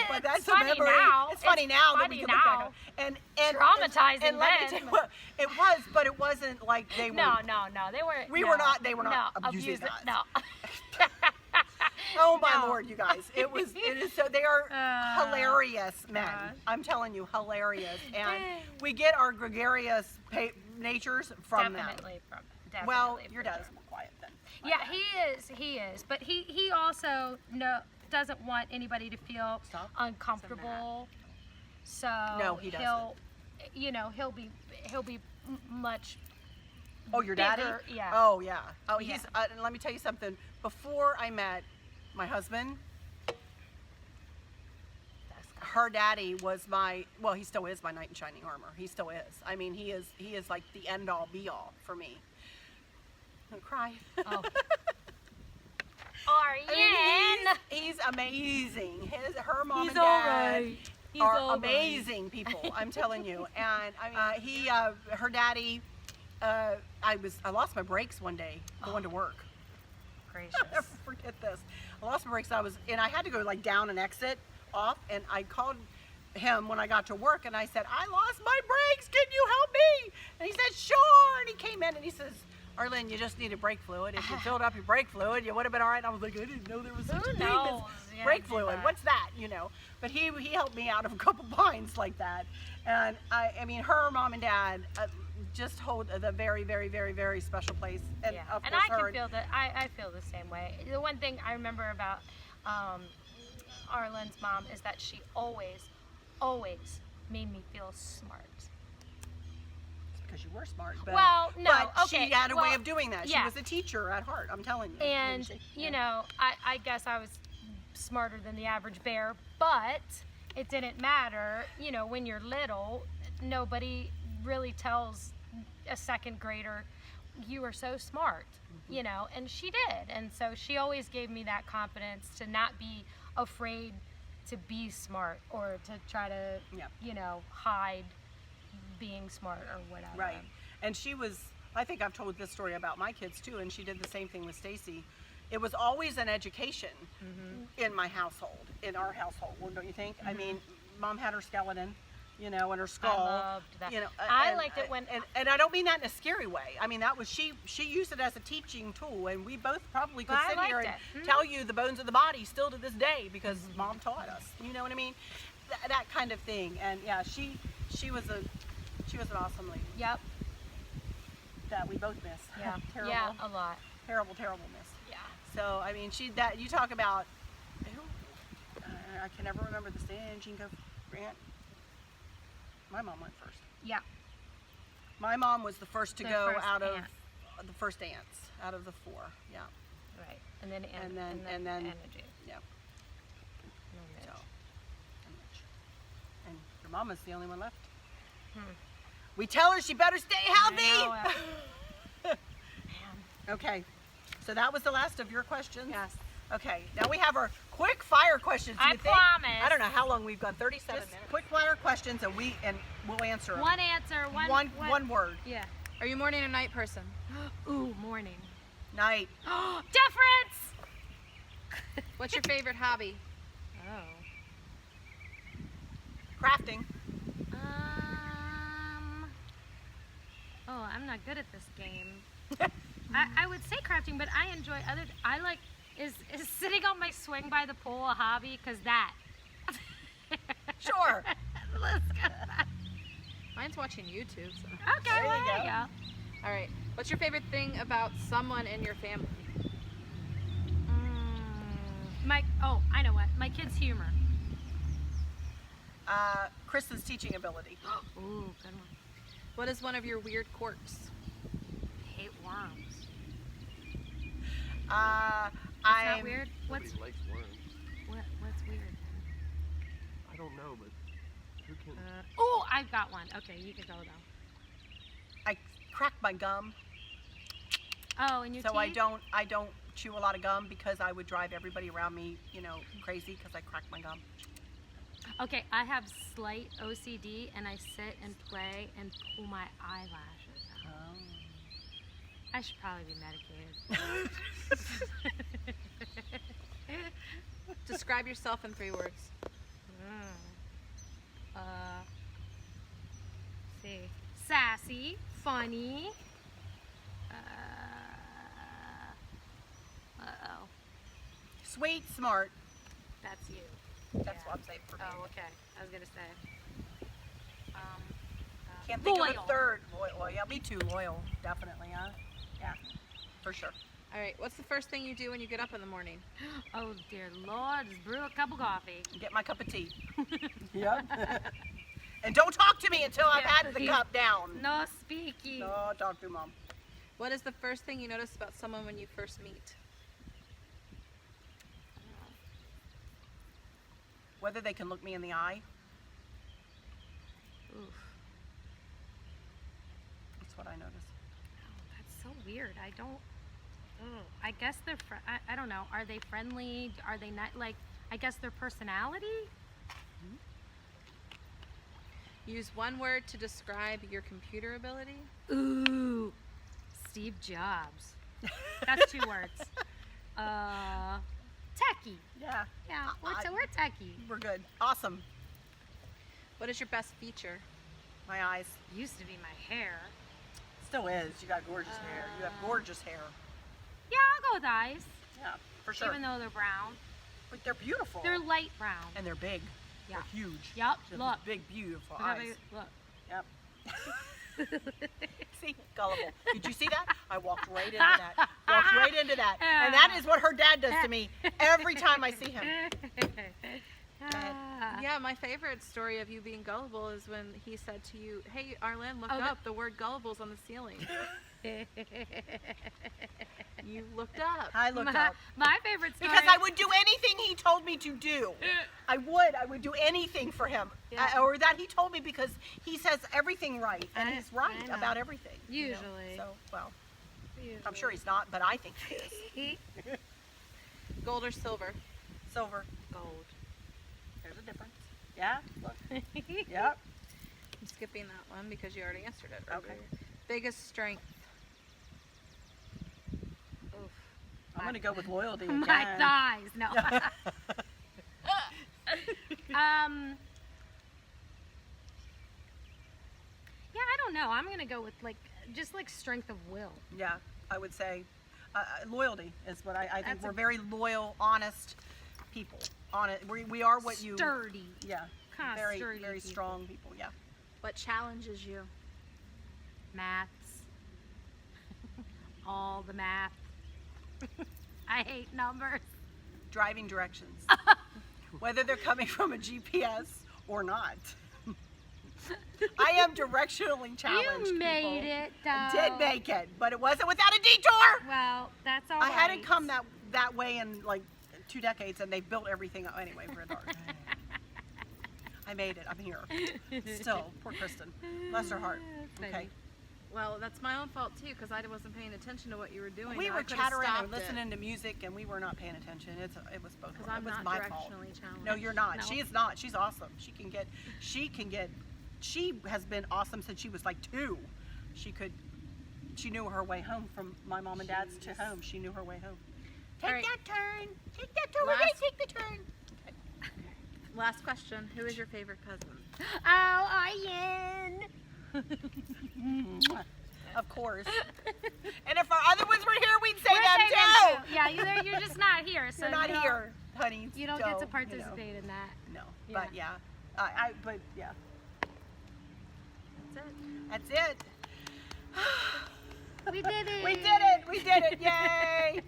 But that's funny a memory. now. It's funny now that funny we can look back now. on. And Traumatizing and let me then. tell you what, it was, but it wasn't like they were. No, they weren't. They were not abusing us. No. Oh my No. Lord, you guys! It is so. They are hilarious men. gosh. I'm telling you, hilarious. And we get our gregarious natures from Definitely them. from. Well, definitely your from dad is more quiet then. Yeah, he is. But he also doesn't want anybody to feel uncomfortable. So No, he doesn't. He'll be much. Oh, your daddy? bigger, yeah. Oh, yeah. Oh, Yeah. he's. And let me tell you something. Before I met my husband, her daddy was he still is my knight in shining armor. He still is. I mean, he is like the end all be all for me. I'm gonna cry. Oh. I Arlynn. mean, he's amazing. Her mom He's and dad alright. He's are alright. amazing people. I'm telling you. And I mean, her daddy. I lost my brakes one day going to work. Gracious. I'll never forget this. I lost my brakes. I had to go like down and exit off, and I called him when I got to work, and I said, I lost my brakes. Can you help me? And he said, sure. And he came in and he says, Arlynn, you just needed brake fluid. If you filled up your brake fluid, you would have been all right. And I was like, I didn't know there was such a thing as brake fluid. What's that? But he helped me out of a couple binds like that. And I mean, her mom and dad just hold the very, very, very, very special place. And Yeah. of And course, I can feel that. I feel the same way. The one thing I remember about Arlynn's mom is that she always made me feel smart. because you were smart. But, Well, no, but okay, she had a way well, of doing that. She yeah. was a teacher at heart, I'm telling you. And, I guess I was smarter than the average bear, but it didn't matter. When you're little, nobody really tells a second grader, you are so smart, and she did. And so she always gave me that confidence to not be afraid to be smart or to try to, hide being smart or whatever. Right. And she was, I think I've told this story about my kids too, and she did the same thing with Stacey. It was always an education in my household, in our household, don't you think? I mean, Mom had her skeleton, and her skull. I loved that. I liked it when... And I don't mean that in a scary way. I mean, that was, she used it as a teaching tool, and we both probably could But I sit here and liked it. tell you the bones of the body still to this day because Mom taught us. You know what I mean? That kind of thing. And yeah, she was an awesome lady. Yep. That we both miss. Yeah. Terrible. Yeah, a lot. Terrible miss. Yeah. So I mean, you talk about who? I can never remember the stand. Jean Grant. My mom went first. Yeah. My mom was the first to The go first out of aunt. the first aunts out of the four. Yeah. Right. And then And then energy. yeah. No, Mitch. So, and your mama's the only one left. We tell her she better stay healthy. I know. Okay. So that was the last of your questions. Yes. Okay, now we have our quick fire questions. I You think? promise. I don't know how long we've got. 37 Just minutes. Quick fire questions, and we'll answer them. One answer, One word. Yeah. Are you morning or night person? Ooh, morning. Night. Difference! What's your favorite hobby? Oh. Crafting. Oh, I'm not good at this game. I would say crafting, but I enjoy is sitting on my swing by the pool a hobby? Cause that. Sure. Let's go. Mine's watching YouTube. So. Okay, There well, you there you go. go. All right. What's your favorite thing about someone in your family? I know what. My kid's humor. Kristen's teaching ability. Ooh, good one. What is one of your weird quirks? Hate worms. I'm Not weird? Nobody likes worms. What's weird? I don't know, but who can? Oh, I've got one. Okay, you can go though. I crack my gum, Oh, and your so teeth? I don't chew a lot of gum because I would drive everybody around me, crazy because I crack my gum. Okay, I have slight OCD and I sit and play and pull my eyelashes out. Oh. I should probably be medicated. Describe yourself in 3 words. See. Sassy, funny. Uh-oh. Sweet, smart. That's you. That's what I'm saying for me. Oh, okay. I was gonna say. Can't think of Loyal. a third. Loyal. Yeah, me too. Loyal, definitely. Huh? Yeah, for sure. All right, what's the first thing you do when you get up in the morning? Oh dear Lord, just brew a cup of coffee. Get my cup of tea. Yep. And don't talk to me until I've had the cup down. No speaking. No, talk to Mom. What is the first thing you notice about someone when you first meet? Whether they can look me in the eye. Oof. That's what I notice. Oh, that's so weird. I don't. Oh, I guess they're. I don't know. Are they friendly? Are they not like? I guess their personality. Use one word to describe your computer ability. Ooh, Steve Jobs. That's 2 words. Techie. Yeah. Yeah, we're techie. We're good. Awesome. What is your best feature? My eyes. Used to be my hair. Still is. You got gorgeous hair. You have gorgeous hair. Yeah, I'll go with eyes. Yeah, for sure. Even though they're brown. But they're beautiful. They're light brown. And they're big. Yeah. They're huge. Yep, They're look. Big, beautiful Look. eyes. Yep. See, gullible. Did you see that? I walked right into that. Walked right into that. And that is what her dad does to me every time I see him. Yeah, my favorite story of you being gullible is when he said to you, "Hey, Arlynn, look up. The word gullible's on the ceiling." You looked up. I looked up. My favorite story. Because I would do anything he told me to do. I would do anything for him. Yeah. Or that he told me, because he says everything right. And he's right I know. about everything. Usually. You know? So, well, I'm sure he's not, but I think he is. Gold or silver? Silver. Gold. There's a difference. Yeah, look. Yep. I'm skipping that one because you already answered it. Okay. Biggest strength? Oof. I'm going to go with loyalty again. My thighs. No. Yeah, I don't know. I'm going to go with just strength of will. Yeah, I would say loyalty is what I think. That's We're very loyal, honest people. We are what you... Sturdy. Yeah. Kinda Very, sturdy very people. strong people, yeah. What challenges you? Maths. All the math. I hate numbers. Driving directions. Whether they're coming from a GPS or not. I am directionally challenged. You made people. it, though. I did make it, but it wasn't without a detour. Well, that's all I right. hadn't come that way in 2 decades, and they built everything up. Anyway, we're dark. I made it. I'm here. Still, poor Kristen. Bless her heart. Okay. Well, that's my own fault too, because I wasn't paying attention to what you were doing. We and were I could've chattering and stopped it. listening to music, and we were not paying attention. It was both. Because It I'm was not my fault. directionally challenged. No, you're not. No. She is not. She's awesome. She has been awesome since she was 2. She knew her way home from my mom and dad's to home. She knew her way home. Take All right. that turn. Take that turn. We're gonna take the turn. Last question. Who is your favorite cousin? Oh, Arlynn. Of course. And if our other ones were here, we'd say We're them saying too. them too. Yeah, you're just not here, so You're not you don't- here, honey. You don't so, get to you know. participate in that. No, Yeah. but yeah, but yeah, That's it. that's it. We did it. We did it. We did it. Yay!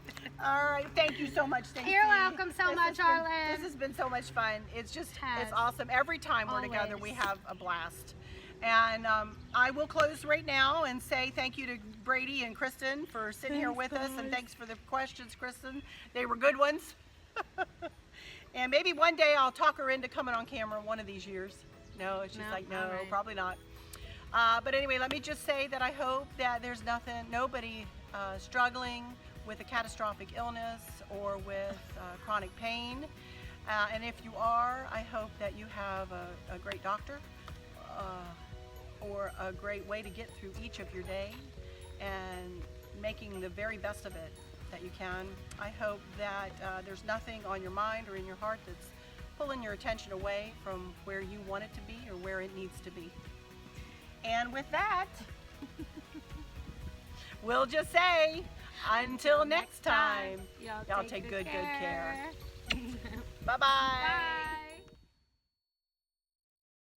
All right. Thank you so much, Stacey. You're welcome so much, Arlynn. This has been so much fun. It's just, Has. it's awesome. Every time we're together, we Always. have a blast. And I will close right now and say thank you to Brady and Kristen for sitting here with us. And thanks for the questions, Kristen. They were good ones. And maybe one day I'll talk her into coming on camera one of these years. No, she's like, no, all right. probably not. But anyway, let me just say that I hope that there's nobody struggling with a catastrophic illness or with chronic pain. And if you are, I hope that you have a great doctor or a great way to get through each of your day and making the very best of it that you can. I hope that there's nothing on your mind or in your heart that's pulling your attention away from where you want it to be or where it needs to be. And with that, we'll just say, until next time, y'all take good care. Bye-bye. Bye.